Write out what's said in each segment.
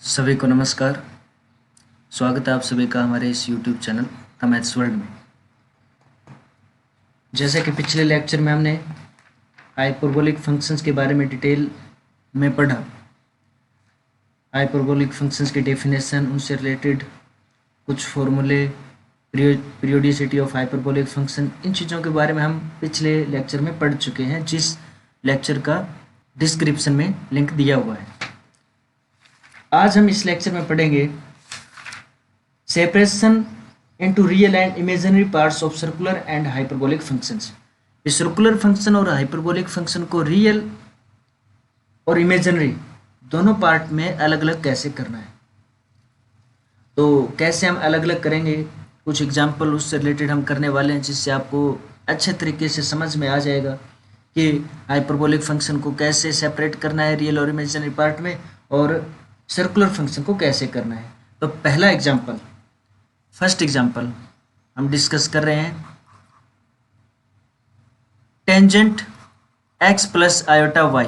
सभी को नमस्कार। स्वागत है आप सभी का हमारे इस YouTube channel the maths world में। जैसे कि पिछले लेक्चर में हमने हाइपरबोलिक फंक्शंस के बारे में डिटेल में पढ़ा, हाइपरबोलिक फंक्शंस की डेफिनेशन, उनसे रिलेटेड कुछ फॉर्मूले, पीरियोडिसिटी ऑफ हाइपरबोलिक फंक्शन, इन चीज़ों के बारे में हम पिछले लेक्चर में पढ़ चुके हैं, जिस लेक्चर का डिस्क्रिप्शन में लिंक दिया हुआ है। आज हम इस लेक्चर में पढ़ेंगे separation into real and imaginary parts of circular and hyperbolic functions. इस सर्कुलर फंक्शन और हाइपरबोलिक फंक्शन को रियल और इमेजिनरी दोनों पार्ट में अलग अलग कैसे करना है। तो कैसे हम अलग अलग करेंगे, कुछ एग्जाम्पल उससे रिलेटेड हम करने वाले हैं, जिससे आपको अच्छे तरीके से समझ में आ जाएगा कि हाइपरबोलिक फंक्शन को कैसे सेपरेट करना है रियल और इमेजिनरी पार्ट में, और सर्कुलर फंक्शन को कैसे करना है। तो पहला एग्जाम्पल, फर्स्ट एग्जाम्पल हम डिस्कस कर रहे हैं, tangent x plus iota y।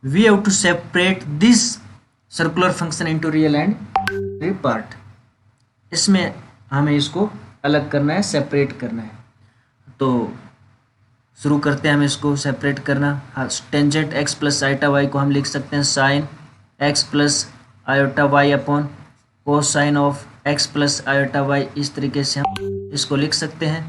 We have to separate this circular function into real and real part. इसमें हमें इसको अलग करना है, सेपरेट करना है। तो शुरू करते हैं हम इसको सेपरेट करना। Tangent x plus iota y को हम लिख सकते हैं sine x plus iota y upon cosine of x plus iota y। इस तरीके से हम इसको लिख सकते हैं।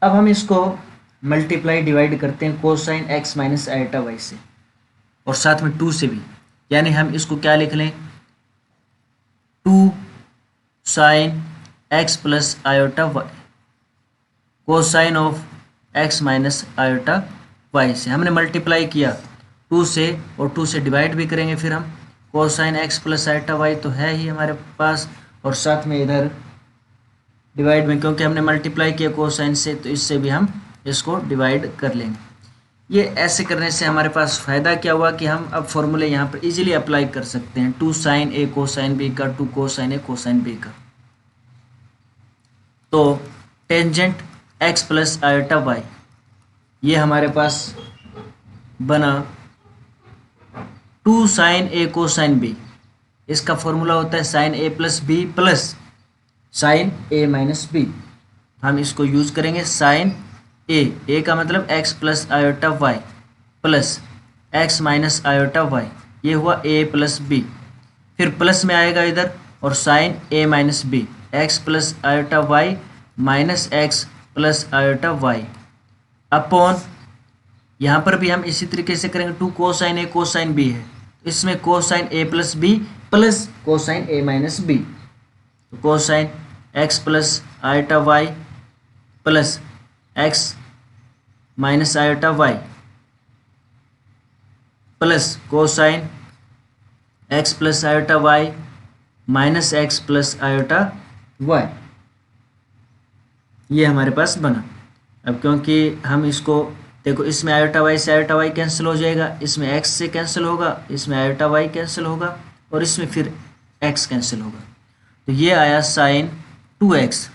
अब हम इसको मल्टीप्लाई डिवाइड करते हैं cosine x minus iota y से, और साथ में 2 से भी। यानी हम इसको क्या लिख लें, 2 sine x plus iota y cosine of x minus iota y से हमने मल्टीप्लाई किया 2 से, और 2 से डिवाइड भी करेंगे फिर हम। Cosine x plus iota y तो है ही हमारे पास, और साथ में इधर डिवाइड में, क्योंकि हमने मल्टीप्लाई किया कोसाइन से, तो इससे भी हम इसको डिवाइड कर लेंगे। ये ऐसे करने से हमारे पास फ़ायदा क्या हुआ कि हम अब फॉर्मूले यहाँ पर इजीली अप्लाई कर सकते हैं। 2 साइन ए कोसाइन बी का, 2 कोसाइन ए कोसाइन बी का। तो tangent x plus iota y, ये हमारे पास बना 2 साइन ए कोसाइन बी। इसका फॉर्मूला होता है साइन ए प्लस बी प्लस साइन ए माइनस बी। हम इसको यूज करेंगे साइन ए का मतलब x plus iota y plus x minus iota y, ये हुआ a प्लस बी। फिर प्लस में आएगा इधर, और sine a minus B, x plus iota y minus x plus iota y upon, यहाँ पर भी हम इसी तरीके से करेंगे। 2 कोसाइन ए कोसाइन बी है, इसमें कोसाइन ए प्लस बी प्लस कोसाइन ए माइनस बी। तो cosine x plus iota y plus x minus iota y plus cosine x plus iota y minus x plus iota y, ये हमारे पास बना। अब क्योंकि हम इसको देखो, इसमें आयोटा y से आयोटा y कैंसिल हो जाएगा, इसमें x से कैंसिल होगा, इसमें आयोटा y कैंसिल होगा, और इसमें फिर x कैंसिल होगा। तो ये आया साइन 2x,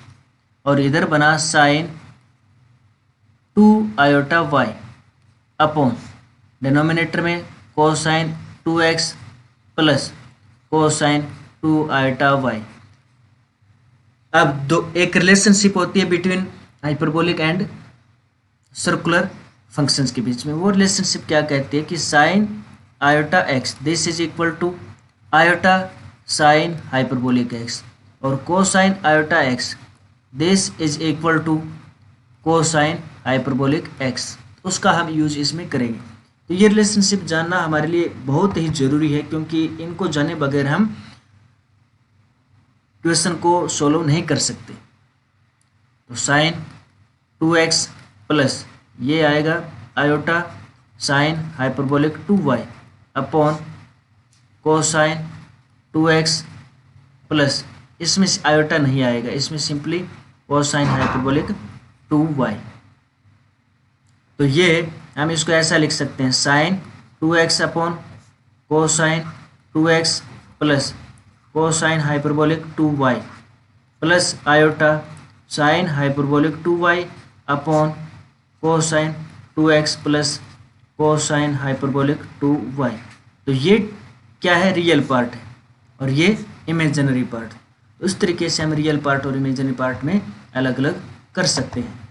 और इधर बना sine 2 iota y upon denominator में cosine 2x plus cosine 2 iota y। अब एक रिलेशनशिप होती है between hyperbolic and circular functions के बीच में। वो रिलेशनशिप क्या कहती है कि sine iota x this is equal to iota sine hyperbolic x, और cosine iota x this is equal to cosine hyperbolic x। उसका हम यूज इसमें करेंगे। तो ये रिलेशनशिप जानना हमारे लिए बहुत ही ज़रूरी है, क्योंकि इनको जाने बगैर हम क्वेश्चन को सोल्व नहीं कर सकते। तो साइन 2x प्लस ये आएगा iota sine hyperbolic 2y upon cosine 2x plus, इसमें आयोटा नहीं आएगा, इसमें सिंपली कोसाइन हाइपरबोलिक 2y। तो ये हम इसको ऐसा लिख सकते हैं sine 2x upon cosine 2x plus cosine hyperbolic 2y plus iota sine hyperbolic 2y upon cosine 2x plus cosine hyperbolic 2y। तो ये क्या है, रियल पार्ट है और ये इमेजिनरी पार्ट। तो इस तरीके से हम रियल पार्ट और इमेजिनरी पार्ट में अलग अलग कर सकते हैं।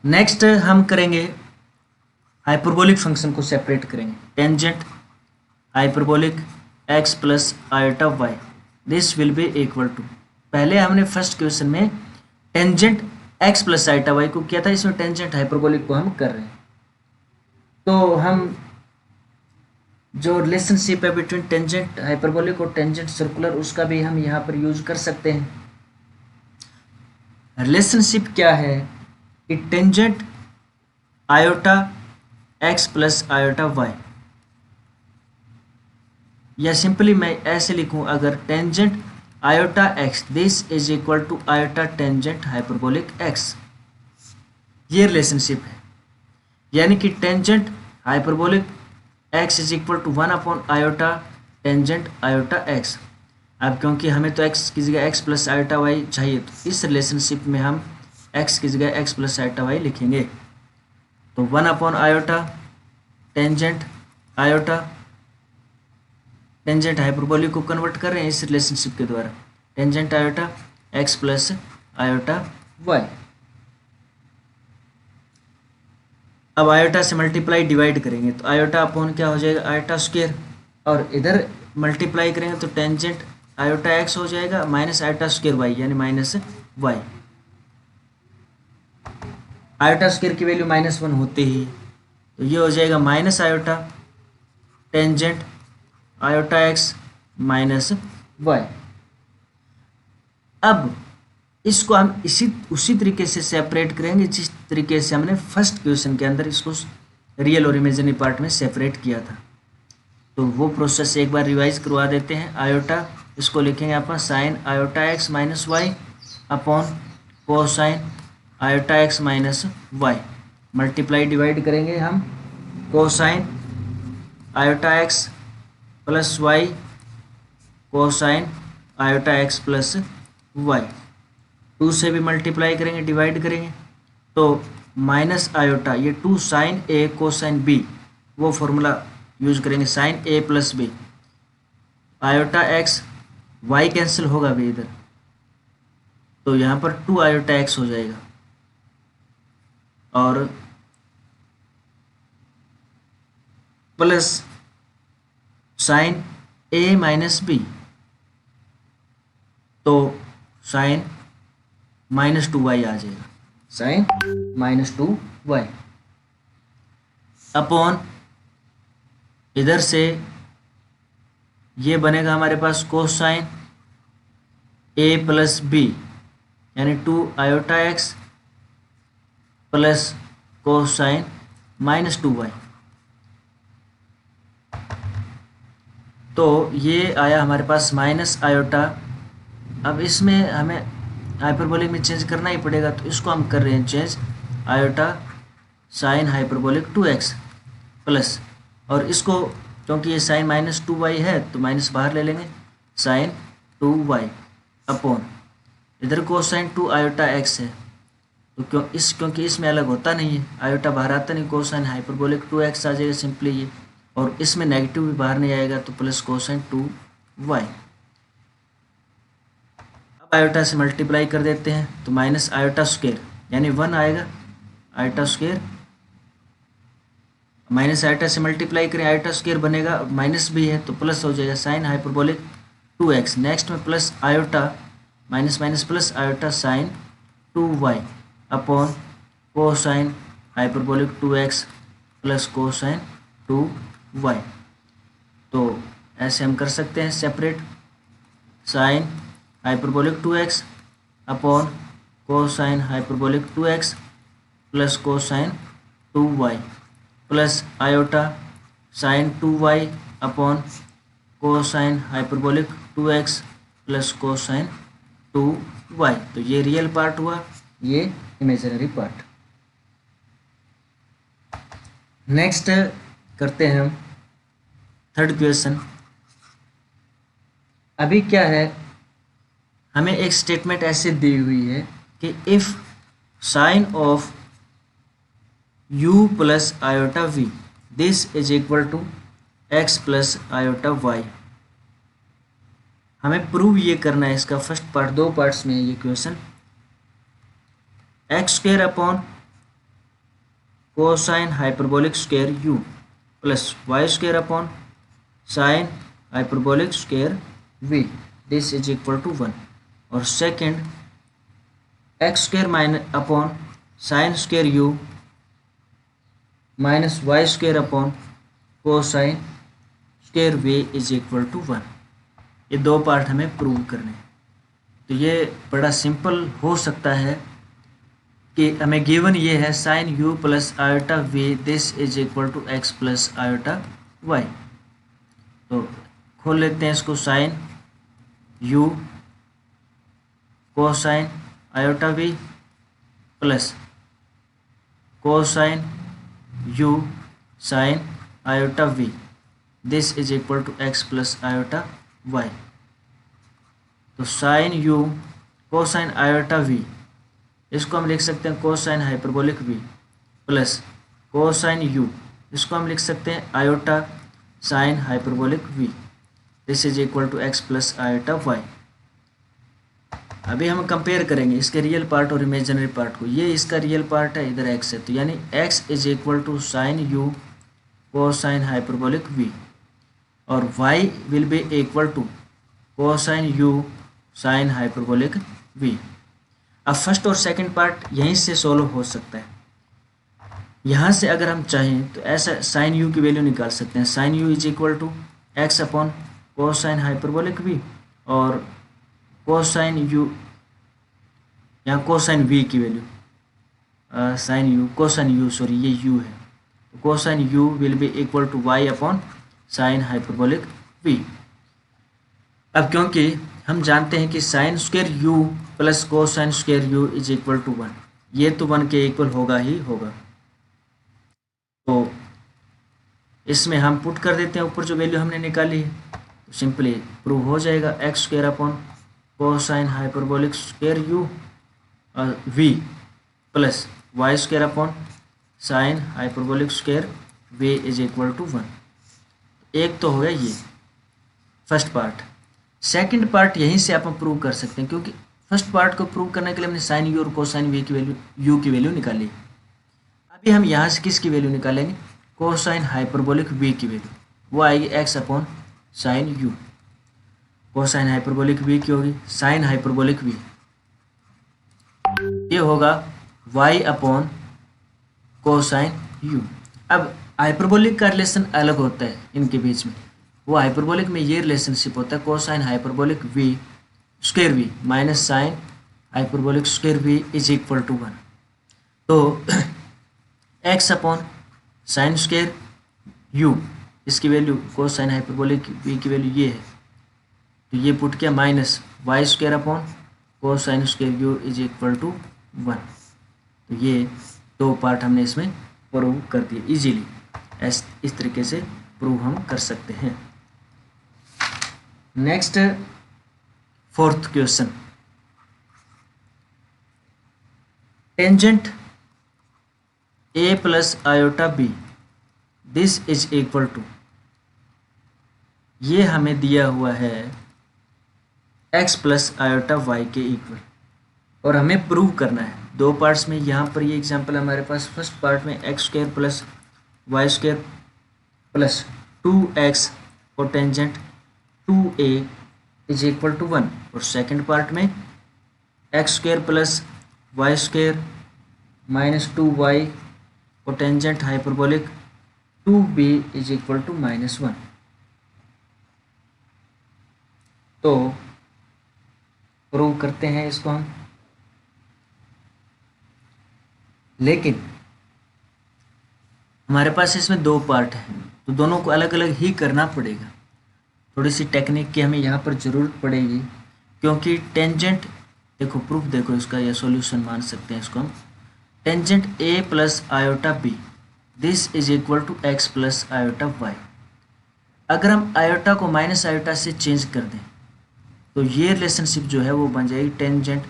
नेक्स्ट हम करेंगे हाइपरबोलिक फंक्शन को सेपरेट करेंगे। Tangent hyperbolic x plus iota y this will be equal to, पहले हमने फर्स्ट क्वेश्चन में tangent x plus iota y को किया था, इसमें टेंजेंट हाइपरबोलिक को हम कर रहे हैं। तो हम जो रिलेशनशिप है बिटवीन टेंजेंट हाइपरबोलिक और टेंजेंट सर्कुलर उसका भी हम यहाँ पर यूज कर सकते हैं। रिलेशनशिप क्या है कि tangent iota x plus iota y, या सिंपली मैं ऐसे लिखूं, अगर tangent iota x this is equal to iota tangent hyperbolic x, ये रिलेशनशिप है। यानी कि tangent hyperbolic x is equal to 1 upon iota tangent iota x। अब क्योंकि हमें तो x की जगह x प्लस आयोटा y चाहिए, तो इस रिलेशनशिप में हम x की जगह x प्लस आयोटा y लिखेंगे। तो 1 upon iota tangent iota tangent hyperbolic को कन्वर्ट कर रहे हैं इस रिलेशनशिप के द्वारा, tangent iota x plus iota y। अब आयोटा से मल्टीप्लाई डिवाइड करेंगे तो आयोटा अपॉन क्या हो जाएगा, आयोटा स्क्वायर, और इधर मल्टीप्लाई करेंगे तो टेंजेंट आयोटा x हो जाएगा माइनस आयोटा स्क्वायर y, यानी माइनस y। आयोटा स्क्वायर की वैल्यू -1 होते ही, तो ये हो जाएगा minus iota tangent iota x minus y। अब इसको हम उसी तरीके से सेपरेट करेंगे जिस तरीके से हमने फर्स्ट क्वेश्चन के अंदर इसको रियल और इमेजिनरी पार्ट में सेपरेट किया था। तो वो प्रोसेस एक बार रिवाइज करवा देते हैं। आयोटा इसको लिखेंगे अपन sine iota x minus y upon cosine iota x minus y, multiply divide करेंगे हम cosine iota x plus y cosine iota x plus y, 2 से भी मल्टीप्लाई करेंगे डिवाइड करेंगे तो माइनस आयोटा, ये 2 साइन ए कोसाइन बी, वो फॉर्मूला यूज करेंगे साइन ए plus B, iota x y cancel होगा भी इधर, तो यहाँ पर 2 आयोटा x हो जाएगा और प्लस साइन ए माइनस बी, तो साइन -2y आ जाएगा, साइन -2y अपॉन इधर से ये बनेगा हमारे पास कोसाइन a प्लस बी, यानी 2 iota x plus cosine -2y। तो ये आया हमारे पास माइनस आयोटा। अब इसमें हमें हाइपरबोलिक में चेंज करना ही पड़ेगा, तो इसको हम कर रहे हैं change iota sine hyperbolic 2x plus, और इसको क्योंकि ये साइन -2y है तो माइनस बाहर ले लेंगे, साइन 2y अपॉन इधर कोसाइन 2 आयोटा x है, तो क्योंकि इसमें अलग होता नहीं है, आयोटा बाहर आता नहीं, कोसाइन हाइपरबोलिक 2x आ जाएगा सिंपली ये, और इसमें नेगेटिव भी बाहर नहीं आएगा तो प्लस कोसाइन 2y। अब आयोटा से मल्टीप्लाई कर देते हैं तो माइनस आयोटा स्क्वायर, यानी 1 आएगा, आयोटा स्क्वायर माइनस आयोटा से मल्टीप्लाई करें आयोटा स्क्वायर बनेगा, माइनस भी है तो प्लस हो जाएगा साइन हाइपरबोलिक 2x, नेक्स्ट में plus iota minus minus plus iota sign 2y upon cosine hyperbolic 2x plus cosine 2y। तो ऐसे हम कर सकते हैं separate, sine hyperbolic 2x upon cosine hyperbolic 2x plus cosine 2y plus iota sign 2y upon cosine hyperbolic 2x plus cosine 2y। तो ये real part हुआ, ये इमेजिनरी पार्ट। नेक्स्ट करते हैं हम थर्ड क्वेश्चन। अभी क्या है, हमें एक स्टेटमेंट ऐसे दी हुई है कि if sine of u plus iota v this is equal to x plus iota y। हमें प्रूव ये करना है। इसका फर्स्ट पार्ट, दो पार्ट्स में है ये question. X square upon cosine hyperbolic square u plus y square upon sine hyperbolic square v this is equal to 1। और second x square minus upon sine square u minus y square upon cosine square v is equal to 1। ये दो part हमें prove करने हैं। तो ये बड़ा simple हो सकता है कि हमें गिवन ये है sine u plus iota v this is equal to x plus iota y। तो खोल लेते हैं इसको। Sine u cosine iota v plus cosine u sine iota v this is equal to x plus iota y। तो sine u cosine iota v, इसको हम लिख सकते हैं cosine hyperbolic v plus cosine u, इसको हम लिख सकते हैं iota sine hyperbolic v this is equal to x plus iota y। अभी हम कंपेयर करेंगे इसके रियल पार्ट और इमेजिनरी पार्ट को। ये इसका रियल पार्ट है, इधर x है, तो यानी x is equal to sine u cosine hyperbolic v और y will be equal to cosine u sine hyperbolic v। अब फर्स्ट और सेकंड पार्ट यहीं से सोल्व हो सकता है। यहाँ से अगर हम चाहें तो ऐसा साइन u की वैल्यू निकाल सकते हैं। Sine u is equal to x upon cosine hyperbolic v और कोसाइन u यहाँ कोसाइन v की value sine u cosine u sorry ये u है, तो cosine u will be equal to y upon sine hyperbolic v। अब क्योंकि हम जानते हैं कि sine square u plus cosine square u is equal to 1, ये तो 1 के इक्वल होगा ही होगा। तो इसमें हम पुट कर देते हैं ऊपर जो वैल्यू हमने निकाली है, तो सिंपली प्रूव हो जाएगा x square upon cosine hyperbolic square u और v plus y square upon sine hyperbolic square v is equal to 1। एक तो हो गया ये फर्स्ट पार्ट। सेकंड पार्ट यहीं से आप प्रूव कर सकते हैं, क्योंकि फर्स्ट पार्ट को प्रूव करने के लिए हमने साइन u और कोसाइन v की वैल्यू u की वैल्यू निकाली। अभी हम यहाँ से किसकी वैल्यू निकालेंगे, कोसाइन हाइपरबोलिक v की वैल्यू, वो आएगी x upon sign u। Cosine hyperbolic v की होगी साइन हाइपरबोलिक v, ये होगा y अपॉन कोसाइन u। अब हाइपरबोलिक का रिलेशन अलग होता है इनके बीच में, वो हाइपरबोलिक में ये रिलेशनशिप होता है cosine hyperbolic v square v minus sine hyperbolic square v is equal to 1। तो x upon sine square u, इसकी वैल्यू कोसाइन हाइपरबोलिक v की वैल्यू ये है, तो ये पुट किया minus y square upon cosine square u is equal to 1। तो ये दो पार्ट हमने इसमें प्रूव कर दिए इजीली। इस तरीके से प्रूव हम कर सकते हैं। Next fourth question, tangent a plus iota b this is equal to, ये हमें दिया हुआ है x प्लस आयोटा y के इक्वल, और हमें प्रूव करना है। दो पार्ट्स में, यहाँ पर ये एग्जांपल हमारे पास फर्स्ट पार्ट में x square plus y square plus 2x और tangent 2a is equal to 1, और सेकंड पार्ट में x square plus y square minus 2y और tangent hyperbolic 2b is equal to -1। तो प्रूव करते हैं इसको हम, लेकिन हमारे पास इसमें दो पार्ट हैं, तो दोनों को अलग अलग ही करना पड़ेगा। थोड़ी सी टेक्निक की हमें यहाँ पर ज़रूरत पड़ेगी, क्योंकि टेंजेंट देखो प्रूफ देखो इसका, या सॉल्यूशन मान सकते हैं इसको हम। Tangent A plus iota b this is equal to x plus iota y. अगर हम आयोटा को माइनस आयोटा से चेंज कर दें तो ये रिलेशनशिप जो है वो बन जाएगी tangent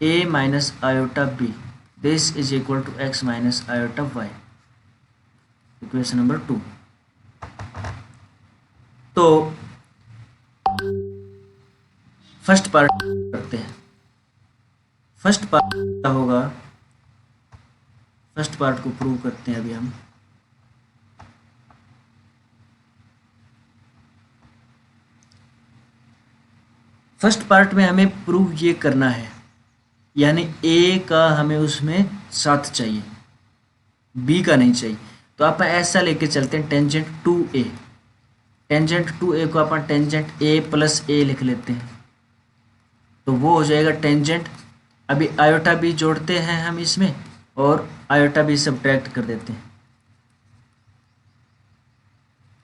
A minus iota b this is equal to x minus iota y, equation number 2। तो फर्स्ट पार्ट करते हैं। फर्स्ट पार्ट क्या होगा, फर्स्ट पार्ट को प्रूव करते हैं अभी हम। फर्स्ट पार्ट में हमें प्रूव ये करना है, यानी ए का हमें उसमें साथ चाहिए, बी का नहीं चाहिए। तो आप ऐसा लेके चलते हैं tangent two A, tangent two A को अपन टेंजेंट ए प्लस ए लिख लेते हैं, तो वो हो जाएगा टेंजेंट। अभी आयोटा बी जोड़ते हैं हम इसमें और आयोटा बी सब्ट्रैक्ट कर देते हैं,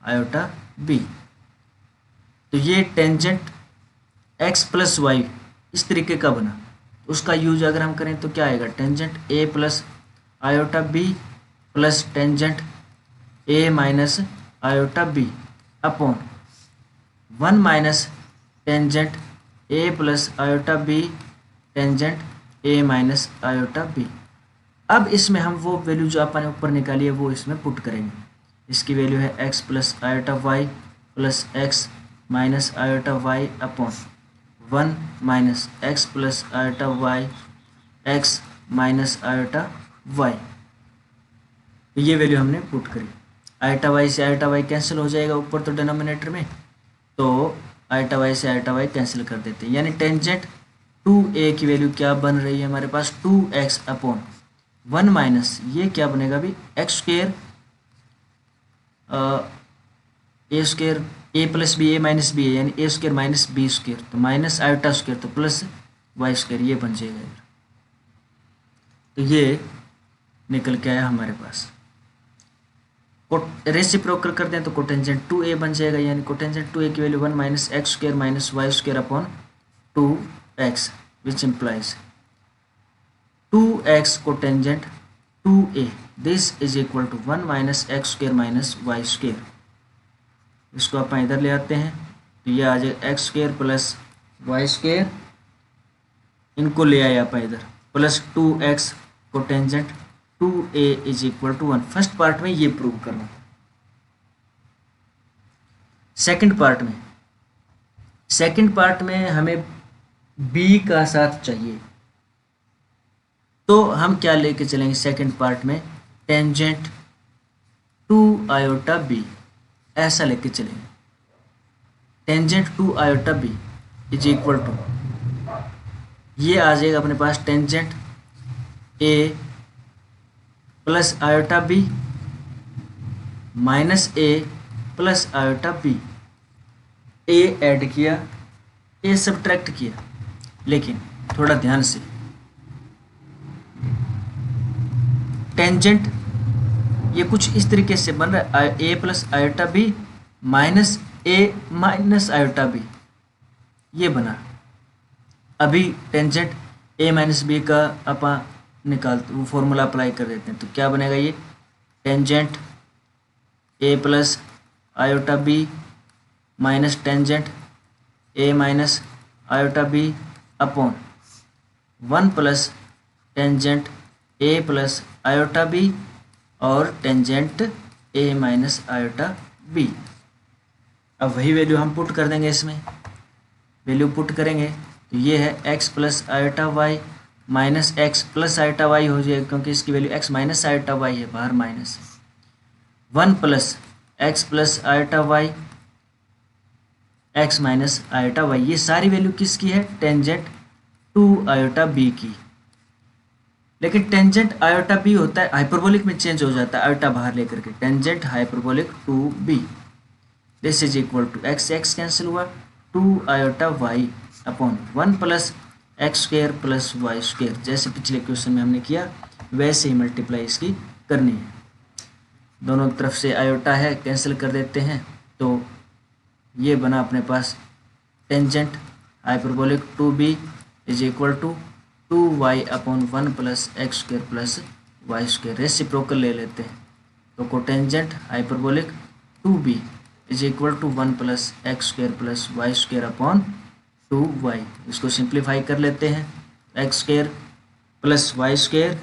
आयोटा बी। तो ये टेंजेंट एक्स प्लस वाई इस तरीके का बना। उसका यूज अगर हम करें तो क्या आएगा, टेंजेंट ए plus iota b plus tangent ए minus iota B upon 1 minus tangent ए प्लस आयोटा बी टेंजेंट ए माइनस आयोटा बी। अब इसमें हम वो वैल्यू जो अपन ने ऊपर निकाली है वो इसमें पुट करेंगे। इसकी वैल्यू है x plus iota y plus x minus iota y upon 1 minus x plus iota y x minus iota y. ये वैल्यू हमने पुट करी। आयोटा वाई से आयोटा वाई कैंसिल हो जाएगा ऊपर तो डिनोमिनेटर में, तो आयोटा वाई से आयोटा वाई कैंसिल कर देते हैं, यानी टेंजेंट 2a की वैल्यू क्या बन रही है हमारे पास 2x अपॉन 1 माइनस ये क्या बनेगा अभी एक्स स्क्वेयर ए स्क्वेयर ए प्लस बी ए माइनस बी है, यानी ए स्क्वेयर माइनस बी स्क्वेयर, तो माइनस आयोटा स्क्वेयर तो प्लस वाई स्क्वेयर, ये बन जाएगा। तो ये निकल के आया हमारे पास। रेसिप्रोकल कर दें तो कोटेंजेंट 2a बन जाएगा, यानी कोटेंजेंट 2a की value 1 minus x square minus y square upon 2x which implies 2x cotangent 2a this is equal to 1 minus x square minus y square। इसको अपन इधर ले आते हैं तो ये आ जाएगा x square plus y square, इनको ले आए अपन इधर plus 2x cotangent 2a is equal to 1। First part में ये प्रूव करना था। सेकंड पार्ट में हमें बी का साथ चाहिए, तो हम क्या लेके चलेंगे सेकंड पार्ट में, टेंजेंट 2 आयोटा बी ऐसा लेके चलेंगे। Tangent 2 iota B is equal to ये आ जाएगा अपने पास tangent A plus iota B minus A plus iota B. A add किया, ए सब्ट्रैक्ट किया, लेकिन थोड़ा ध्यान से टेंजेंट ये कुछ इस तरीके से बन रहा है, ए प्लस आयोटा बी माइनस ए माइनस आयोटा बी, ये बना। अभी टेंजेंट ए माइनस बी का अपन निकालते वो फॉर्मूला अप्लाई कर देते हैं, तो क्या बनेगा ये टेंजेंट ए plus iota B minus tangent ए minus iota B upon 1 plus tangent ए प्लस आयोटा बी और टेंजेंट ए माइनस आयोटा बी। अब वही वैल्यू हम पुट कर देंगे, इसमें वैल्यू पुट करेंगे तो ये है x plus iota y minus x plus iota y हो जाएगा, क्योंकि इसकी value x minus iota y है, बाहर minus 1 plus x plus iota y x minus iota y. ये सारी वैल्यू किसकी है, टेंजेंट 2 आयोटा बी की। लेकिन टेंजेंट आयोटा बी होता है हाइपरबोलिक में चेंज हो जाता है, आयोटा बाहर लेकर के, tangent hyperbolic 2b this is equal to x x cancel हुआ 2 iota y upon 1 plus x square plus y square. जैसे पिछले क्वेश्चन में हमने किया वैसे ही मल्टीप्लाई इसकी करनी है। दोनों तरफ से आयोटा है कैंसिल कर देते हैं, तो ये बना अपने पास tangent hyperbolic 2b is equal to 2y upon 1 plus x square plus y square, reciprocal ले लेते हैं तो cotangent hyperbolic 2b is equal to 1 plus x square plus y square upon 2y। इसको सिंप्लीफाई कर लेते हैं, x square plus y square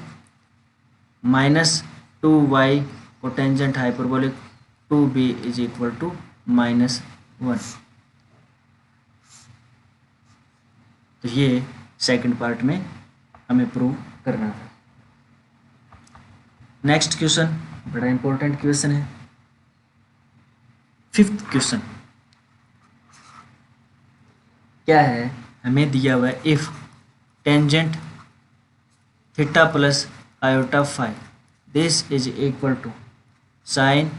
minus 2y cotangent hyperbolic 2b is equal to -1। तो ये सेकंड पार्ट में हमें प्रूव करना था। नेक्स्ट क्वेश्चन बड़ा इंपॉर्टेंट क्वेश्चन है, फिफ्थ क्वेश्चन क्या है, हमें दिया हुआ है if tangent theta plus iota phi this is equal to sine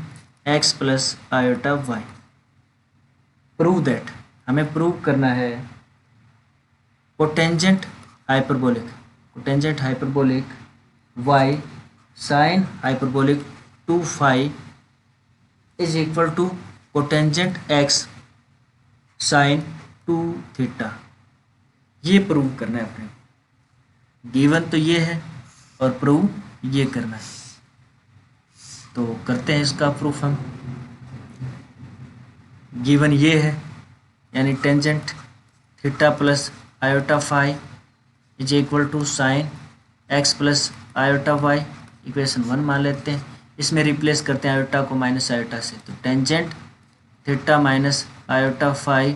x plus iota y. Prove that, हमें प्रूव करना है cotangent hyperbolic y sine hyperbolic 2 phi is equal to cotangent x sine 2 theta. ये prove करना है अपने, given तो ये है और प्रूव ये करना है। तो करते हैं इसका प्रूफ हम। गिवन ये है यानी tangent theta plus iota phi is equal to sine x plus iota y, equation 1 मान लेते हैं। इसमें रिप्लेस करते हैं आयोटा को माइनस आयोटा से, तो tangent theta minus iota phi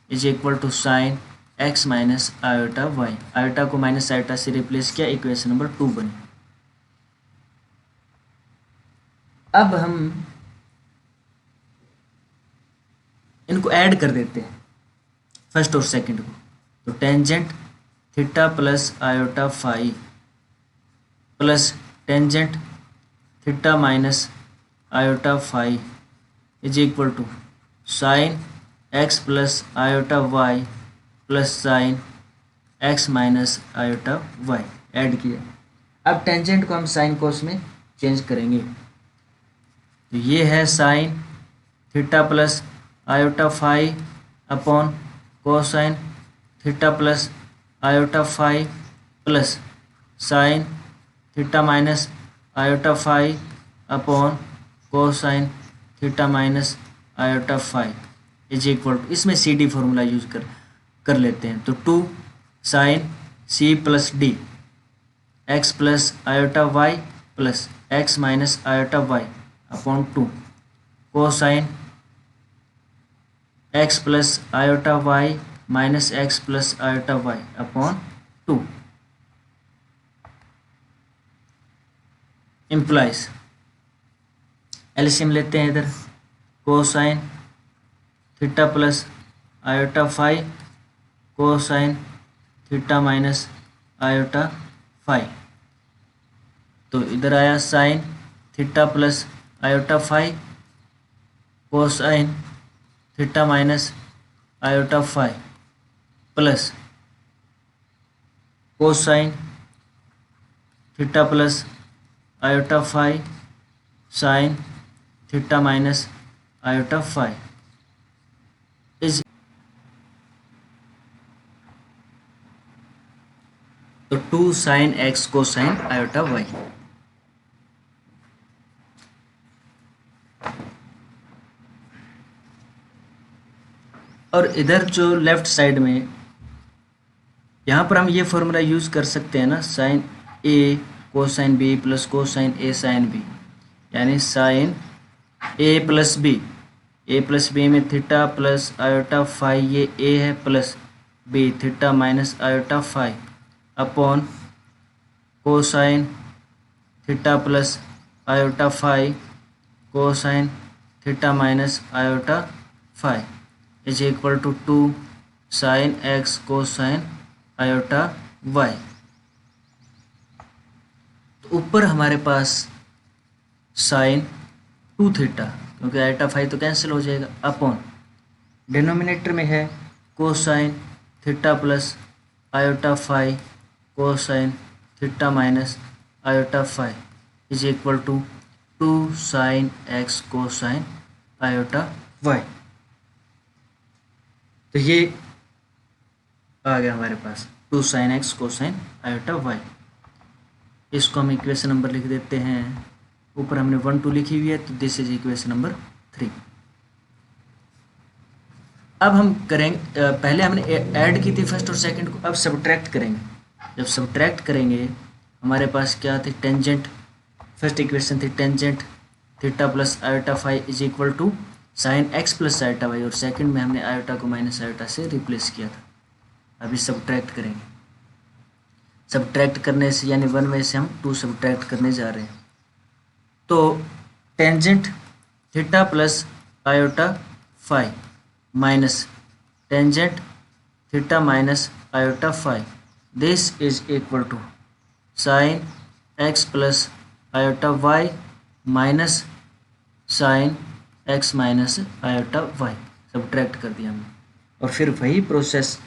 is equal to sine x minus iota y. Iota को माइनस आयोटा से रिप्लेस किया, इक्वेशन नंबर 2 बनी। अब हम इनको ऐड कर देते हैं फर्स्ट और सेकंड को, तो tangent theta plus iota phi plus tangent theta minus iota phi is equal to sine x plus iota y plus sine x minus iota y add किया। अब टेंजेंट को हम साइन कोस में change करेंगे, तो ये है sine theta plus iota phi upon cosine theta plus iota phi plus sine theta minus iota phi upon cosine theta minus iota phi is equal to, इसमें सी डी फॉर्मूला यूज कर लेते हैं, तो 2 sine C plus D x plus iota y plus x minus iota y upon 2 cosine x plus iota y minus x plus iota y upon 2 implies LCM लेते हैं इधर, cosine theta plus iota phi cosine theta minus iota phi, तो इधर आया sine theta plus iota phi cosine theta minus iota phi plus cosine theta plus iota phi sine theta minus iota phi is, तो 2 sine x cosine iota y. और इधर जो left side में यहाँ पर हम ये फॉर्मूला यूज़ कर सकते हैं ना, sine A cosine b plus cosine a sine b, यानी साइन ए प्लस बी में थीटा प्लस आयोटा फाई ये ए है plus b theta minus iota phi upon cosine theta plus iota phi cosine theta minus iota phi is equal to 2 sine x cosine iota y. तो ऊपर हमारे पास sine 2 theta, क्योंकि iota phi तो cancel हो जाएगा, upon denominator में है cosine theta plus iota phi cosine theta minus iota phi is equal to 2 sine x cosine iota y. तो ये आ गया हमारे पास 2 sine x cosine iota y. इसको हम इक्वेशन नंबर लिख देते हैं, ऊपर हमने 1 2 लिखी हुई है, तो दिस इज इक्वेशन नंबर 3। अब हम करेंगे, पहले हमने ऐड की थी फर्स्ट और सेकंड को, अब सब्ट्रैक्ट करेंगे। जब सब्ट्रैक्ट करेंगे हमारे पास क्या थी, टेंजेंट, फर्स्ट इक्वेशन थी tangent theta plus iota phi is equal to sine x plus iota y, और सेकंड में हमने आयोटा को माइनस आयोटा से रिप्लेस किया था। अभी सब्ट्रैक्ट करेंगे, सब्ट्रैक्ट करने से यानी 1 में से हम 2 सब्ट्रैक्ट करने जा रहे हैं। तो tangent theta plus iota phi minus tangent theta minus iota phi, this is equal to sine x plus iota y minus sine x minus iota y. Subtract कर दिया हमने, और फिर वही प्रोसेस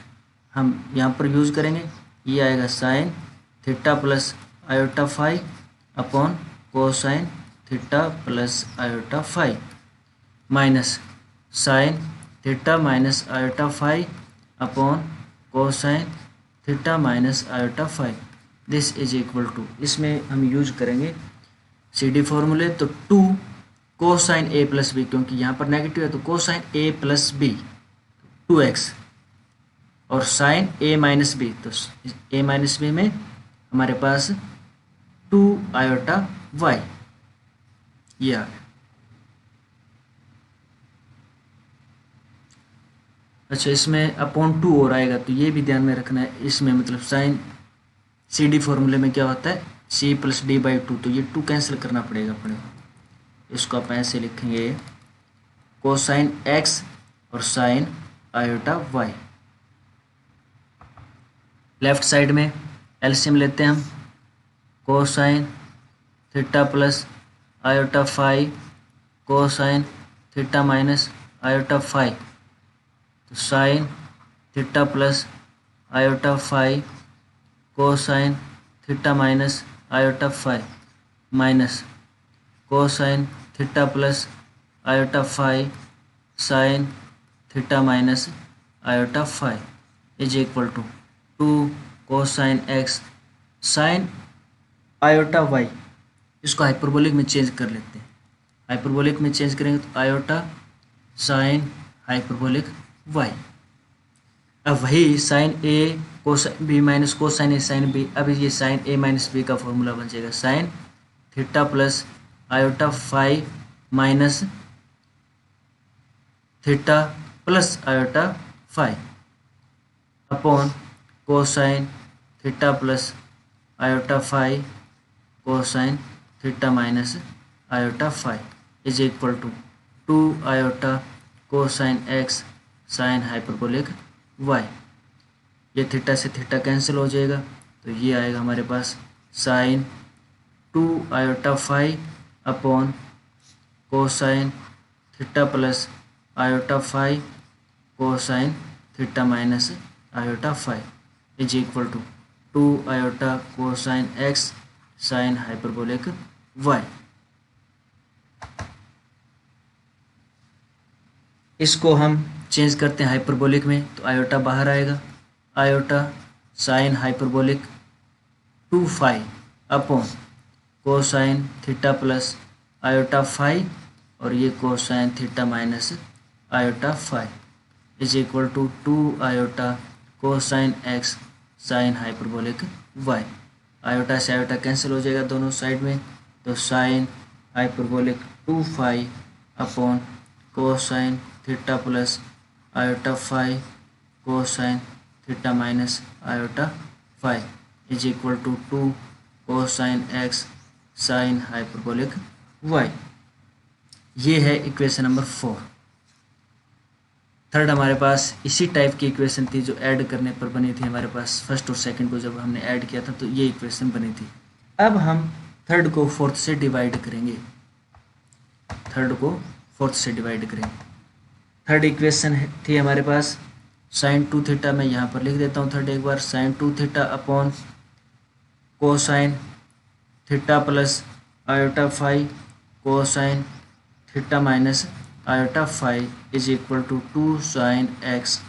हम यहाँ पर यूज़ करेंगे। ये आएगा sine theta plus iota phi upon cosine theta plus iota phi minus sine theta minus iota phi upon cosine theta minus iota phi, this is equal to, इसमें हम यूज करेंगे CD फॉर्मूले। तो 2 कोसाइन ए plus B, क्योंकि यहाँ पर negative है तो कोसाइन ए प्लस बी 2x, और साइन ए माइनस बी, तो ए माइनस बी में हमारे पास 2 आयोटा वाई, ये आ गया। अच्छा, इसमें अपॉन 2 और आएगा, तो ये भी ध्यान में रखना है। इसमें मतलब साइन CD फॉर्मूले में क्या होता है, c प्लस डी बाई 2, तो ये 2 कैंसिल करना पड़ेगा अपने को। इसको आप ऐसे लिखेंगे कोसाइन x और sine iota y। Left side में एलसीएम लेते हैं हम, cosine theta plus iota phi cosine theta minus iota phi, तो sine theta plus iota phi cosine theta minus iota phi minus cosine theta plus iota phi sine theta minus iota phi is equal to 2 cosine x sine iota y. इसको hyperbolic में change कर लेते हैं। Hyperbolic में change करेंगे तो iota sine hyperbolic y. अब वही sine A cosine b minus cosine a sine b, अब ये साइन ए माइनस बी का फॉर्मूला बन जाएगा sine theta plus iota phi minus theta plus iota phi upon cosine theta plus iota phi cosine theta minus iota phi is equal to 2 iota cosine x sine hyperbolic y. ये theta से theta cancel हो जाएगा, तो ये आएगा हमारे पास sine 2 iota phi upon cosine theta plus iota phi cosine theta minus iota phi is equal to 2 iota cosine x sine hyperbolic y. इसको हम चेंज करते हैं हाइपरबोलिक में, तो आयोटा बाहर आएगा, iota sine hyperbolic 2 phi upon cosine theta plus iota phi, और ये cosine theta minus iota phi is equal to 2 iota cosine x sine hyperbolic y. Iota से आयोटा कैंसिल हो जाएगा दोनों साइड में, तो sine hyperbolic 2 phi upon cosine theta plus iota phi cosine theta minus iota phi is equal to 2 cosine x sine hyperbolic y. ये है equation number 4। Third हमारे पास इसी टाइप की इक्वेशन थी जो ऐड करने पर बनी थी हमारे पास। फर्स्ट और सेकंड को जब हमने ऐड किया था तो ये इक्वेशन बनी थी। अब हम थर्ड को फोर्थ से डिवाइड करेंगे, थर्ड को फोर्थ से डिवाइड करेंगे। थर्ड इक्वेशन थी हमारे पास साइन 2 थीटा, मैं यहाँ पर लिख देता हूँ थर्ड एक बार, sine 2 theta upon cosine theta plus iota phi cosine theta minus iota phi is equal to 2 sine x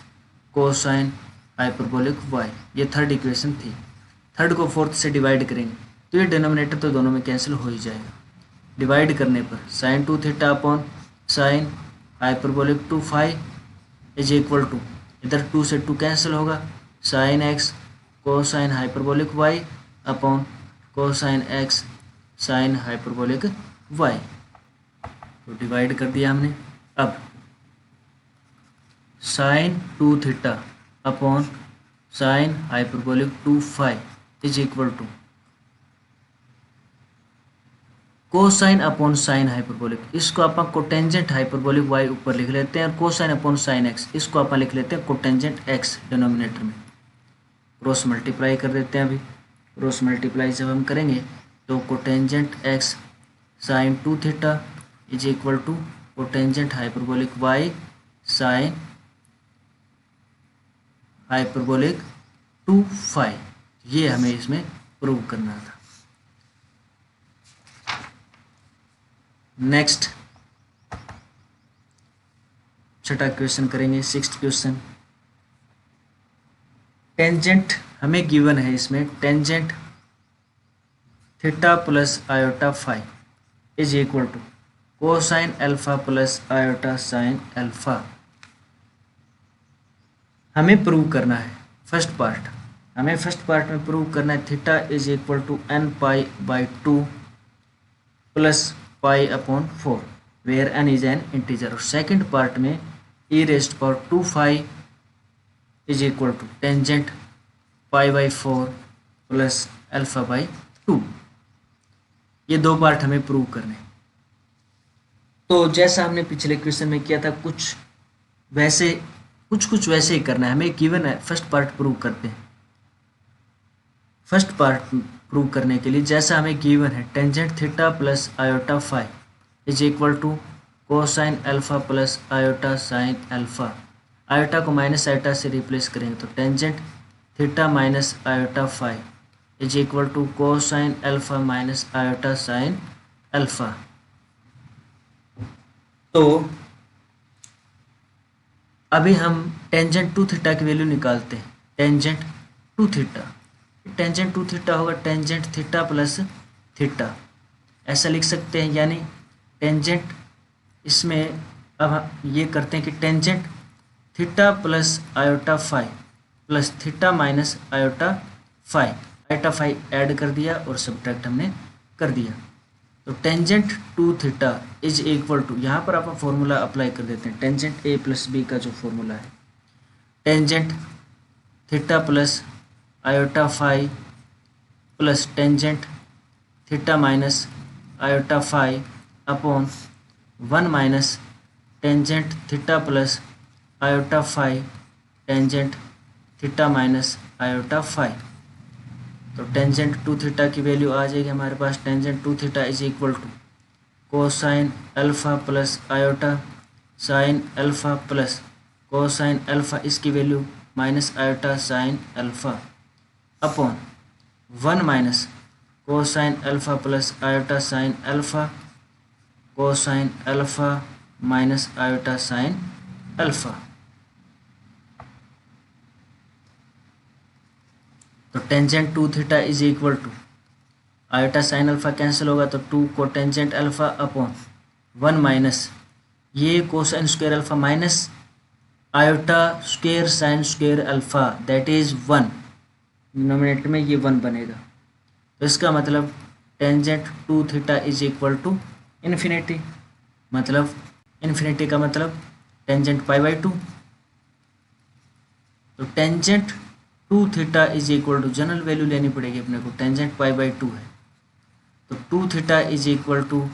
cosine hyperbolic y. ये थर्ड इक्वेशन थी। थर्ड को फोर्थ से डिवाइड करेंगे तो ये डिनोमिनेटर तो दोनों में कैंसिल हो ही जाएगा। डिवाइड करने पर sine 2 theta upon sine hyperbolic 2 phi is equal to, इधर 2 से 2 कैंसिल होगा, sine x cosine hyperbolic y upon cosine x sine hyperbolic y. तो डिवाइड कर दिया हमने। अब sine 2 theta upon sine hyperbolic 2 phi is equal to cosine upon sine hyperbolic, इसको अपन कोटेंजेंट हाइपरबोलिक वाई ऊपर लिख लेते हैं, और कोसाइन अपॉन साइन एक्स इसको अपन लिख लेते हैं कोटेंजेंट एक्स डिनोमिनेटर में। क्रॉस मल्टीप्लाई कर देते हैं। अभी क्रॉस मल्टीप्लाई जब हम करेंगे तो cotangent x sine 2 theta is equal to cotangent hyperbolic y sine hyperbolic 2 phi. ये हमें इसमें प्रूव करना था। नेक्स्ट छठा क्वेश्चन करेंगे, सिक्स्थ क्वेश्चन। टेंजेंट हमें गिवन है, इसमें tangent theta plus iota phi is equal to cosine alpha plus iota sine alpha. हमें प्रूव करना है फर्स्ट पार्ट, हमें फर्स्ट पार्ट में प्रूव करना है theta is equal to n pi by 2 plus pi upon 4 where n is an integer. और second part में e raised power 2 phi is equal to tangent pi by 4 plus alpha by 2। ये दो part हमें prove करने। तो जैसा हमने पिछले क्वेश्चन में किया था कुछ वैसे ही करना है। हमें गिवन है, फर्स्ट पार्ट प्रूव करते हैं। फर्स्ट पार्ट प्रूव करने के लिए जैसा हमें गिवन है tangent theta plus iota phi is equal to cosine alpha plus iota sine alpha. Iota को माइनस आयोटा से रिप्लेस करेंगे तो tangent theta minus iota phi is equal to cosine alpha minus iota sine alpha. तो अभी हम tangent 2 theta की value निकालते हैं। टेंजेंट 2 थीटा होगा टेंजेंट थीटा प्लस थीटा, ऐसा लिख सकते हैं। यानी टेंजेंट इसमें अब हम ये करते हैं कि tangent theta plus iota phi plus theta minus iota phi, iota phi add कर दिया और सब्ट्रैक्ट हमने कर दिया। तो tangent 2 theta is equal to, यहाँ पर आप फॉर्मूला अप्लाई कर देते हैं टेंजेंट ए प्लस बी का जो फॉर्मूला है, tangent theta plus iota phi plus tangent theta minus iota phi upon 1 minus tangent theta plus iota phi tangent theta minus iota phi. तो टेंजेंट 2 थीटा की value आ जाएगी हमारे पास, tangent 2 theta is equal to cosine alpha plus iota sine alpha plus cosine alpha, इसकी value minus iota sine alpha upon 1 minus cosine alpha plus iota sine alpha cosine alpha minus iota sine alpha. तो tangent 2 theta is equal to iota sine alpha cancel होगा तो 2 को tangent alpha upon 1 minus ये cosine square alpha minus iota square sine square alpha that is 1, denominator में ये 1 बनेगा। तो इसका मतलब tangent 2 theta is equal to infinity, मतलब इन्फिनिटी का मतलब टेंजेंट पाई बाई 2। तो tangent 2 theta is equal to, general value लेनी पड़ेगी अपने को, टेंजेंट पाई बाई 2 है तो 2 theta is equal to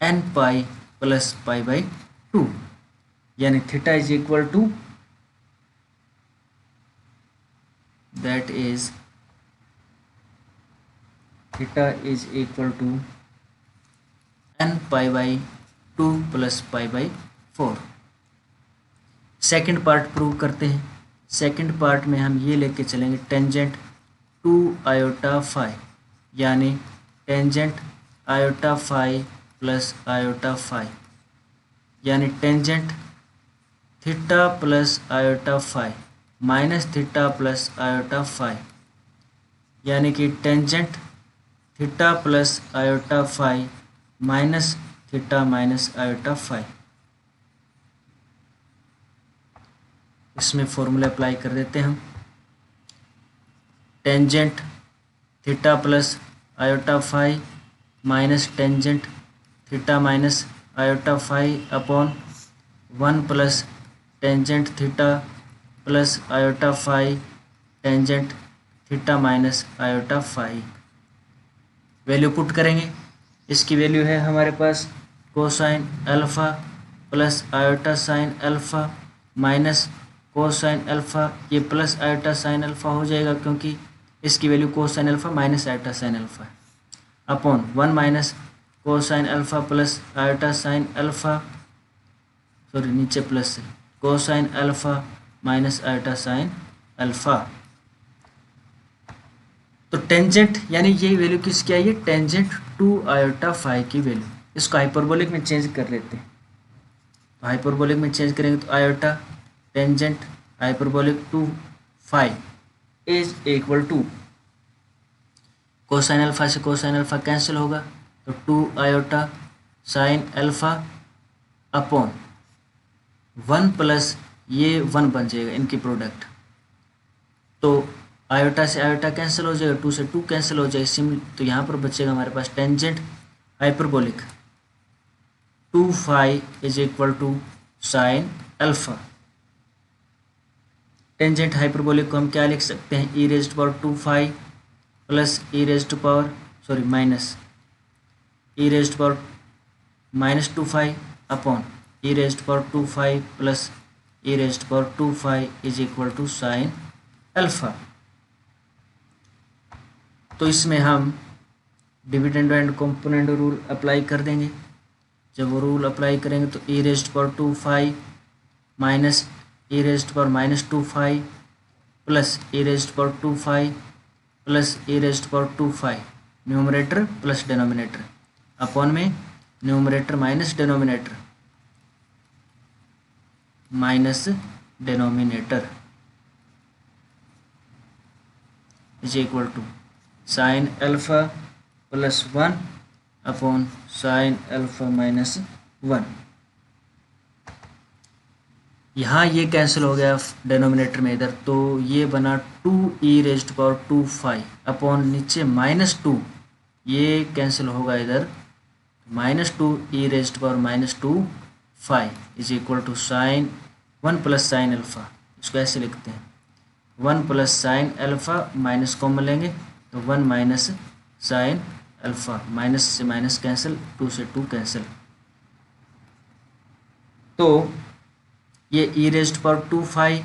n pi plus pi by 2, यानी theta is equal to that is theta is equal to n pi by 2 plus pi by 4। Second part prove करते हैं। Second part में हम ये लेके चलेंगे टेंजेंट 2 आयोटा फाई, यानी tangent iota phi plus iota phi, यानी tangent theta plus iota phi minus theta plus iota phi, यानी कि tangent theta plus iota phi minus theta minus iota phi. इसमें फॉर्मूला अप्लाई कर देते हैं हम। Tangent theta plus iota phi minus tangent theta minus iota phi upon 1 plus tangent theta plus iota phi tangent theta minus iota phi. Value put करेंगे। इसकी value है हमारे पास cosine alpha plus iota sine alpha minus cosine alpha, ये plus iota sine alpha हो जाएगा क्योंकि इसकी value cosine alpha minus iota sine alpha है, upon 1 minus cosine alpha plus iota sine alpha, sorry नीचे प्लस से, cosine alpha minus iota sine alpha. तो tangent यानी ये वैल्यू किसकी आई है, टेंजेंट टू आयोटा फाई की वैल्यू। इसको हाइपरबोलिक में चेंज कर लेते हैं। तो हाइपरबोलिक में चेंज करेंगे तो iota tangent hyperbolic two phi is equal to, cosine alpha से कोसाइन अल्फ़ा कैंसिल होगा तो 2 iota sine alpha upon 1 plus ये 1 बन जाएगा इनकी प्रोडक्ट, तो आयोटा से आयोटा कैंसिल हो जाएगा, 2 से 2 कैंसिल हो जाएगा सिम, तो यहाँ पर बचेगा हमारे पास tangent hyperbolic 2 phi is equal to sine alpha. Tangent hyperbolic को हम क्या लिख सकते हैं, e raised power 2 phi plus e raised power sorry minus e raised power minus 2 phi upon e raised power 2 phi plus e raised power 2 phi is equal to sine alpha. तो इसमें हम dividend and component rule apply कर देंगे। जब वो rule apply करेंगे तो e raised power 2 phi minus e raised power minus 2 phi plus e raised power 2 phi plus e raised power 2 phi, numerator plus denominator, upon में numerator minus denominator minus denominator is equal to sine alpha plus 1 upon sine alpha minus 1। यहाँ ये cancel हो गया denominator में इधर, तो ये बना 2 e raised power 2 phi upon नीचे माइनस 2, ये कैंसिल होगा इधर, minus 2 e raised power minus 2 phi is equal to sine 1 plus sine alpha. इसको ऐसे लिखते हैं 1 plus sine alpha, minus common लेंगे तो 1 माइनस साइन अल्फ़ा, माइनस से माइनस कैंसिल, 2 से 2 कैंसिल, तो ये ई रेज्ड पावर 2 फाई,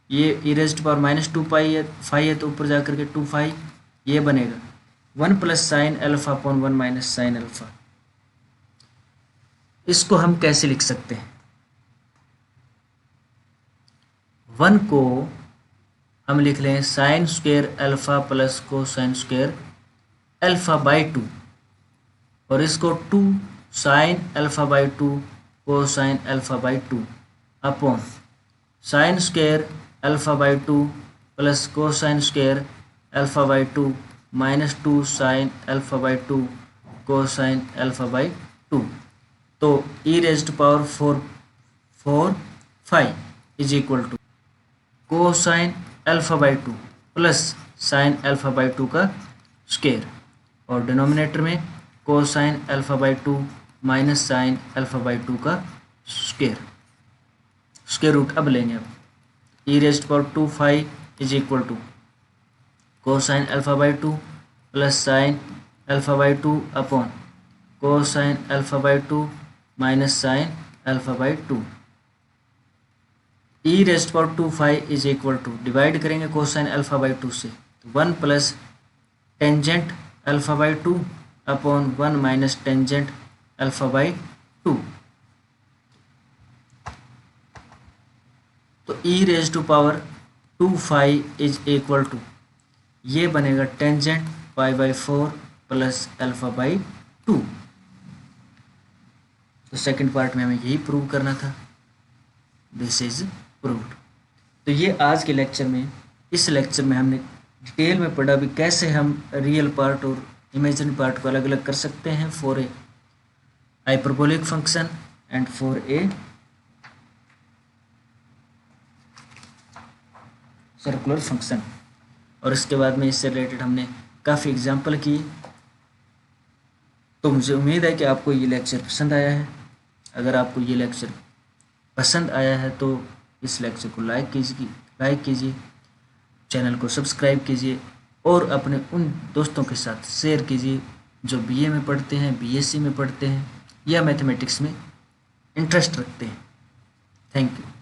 ये ई रेज्ड पावर माइनस 2 पाई है फाई है, तो ऊपर जा करके 2 फाई ये बनेगा 1 plus sine alpha upon 1 minus sine alpha. इसको हम कैसे लिख सकते हैं, 1 को हम लिख लें sine square alpha plus cosine square alpha by 2, और इसको 2 sine alpha by 2 cosine alpha by 2 upon sine square alpha by 2 plus cosine square alpha by 2 minus 2 sine alpha by 2 cosine alpha by 2, तो e raised power 4 phi is equal to cosine alpha by 2 plus sine alpha by 2 का square, और denominator में cosine alpha by 2 minus sine alpha by 2 का square, square root अब लेंगे। अब e raised power 2 phi is equal to cosine alpha by 2 plus sine alpha by 2 upon cosine alpha by 2 minus sine alpha by 2। E raised power 2 phi is equal to, divide करेंगे cosine alpha by 2 से, 1 plus tangent alpha by 2 upon 1 minus tangent alpha by 2, तो e raise to power 2 phi is equal to, ये बनेगा tangent pi by 4 plus alpha by 2। तो second part में हमें यही prove करना था, दिस इज प्रूव्ड। तो ये आज के लेक्चर में, इस लेक्चर में हमने डिटेल में पढ़ा भी कैसे हम रियल पार्ट और इमेजिनरी पार्ट को अलग अलग कर सकते हैं for a hyperbolic function and for a circular function. और इसके बाद में इससे रिलेटेड हमने काफ़ी एग्जाम्पल किए। तो मुझे उम्मीद है कि आपको ये लेक्चर पसंद आया है। अगर आपको ये लेक्चर पसंद आया है तो इस लेक्चर को लाइक कीजिए, चैनल को सब्सक्राइब कीजिए और अपने उन दोस्तों के साथ शेयर कीजिए जो बीए में पढ़ते हैं, बीएससी में पढ़ते हैं या मैथमेटिक्स में इंटरेस्ट रखते हैं। Thank you.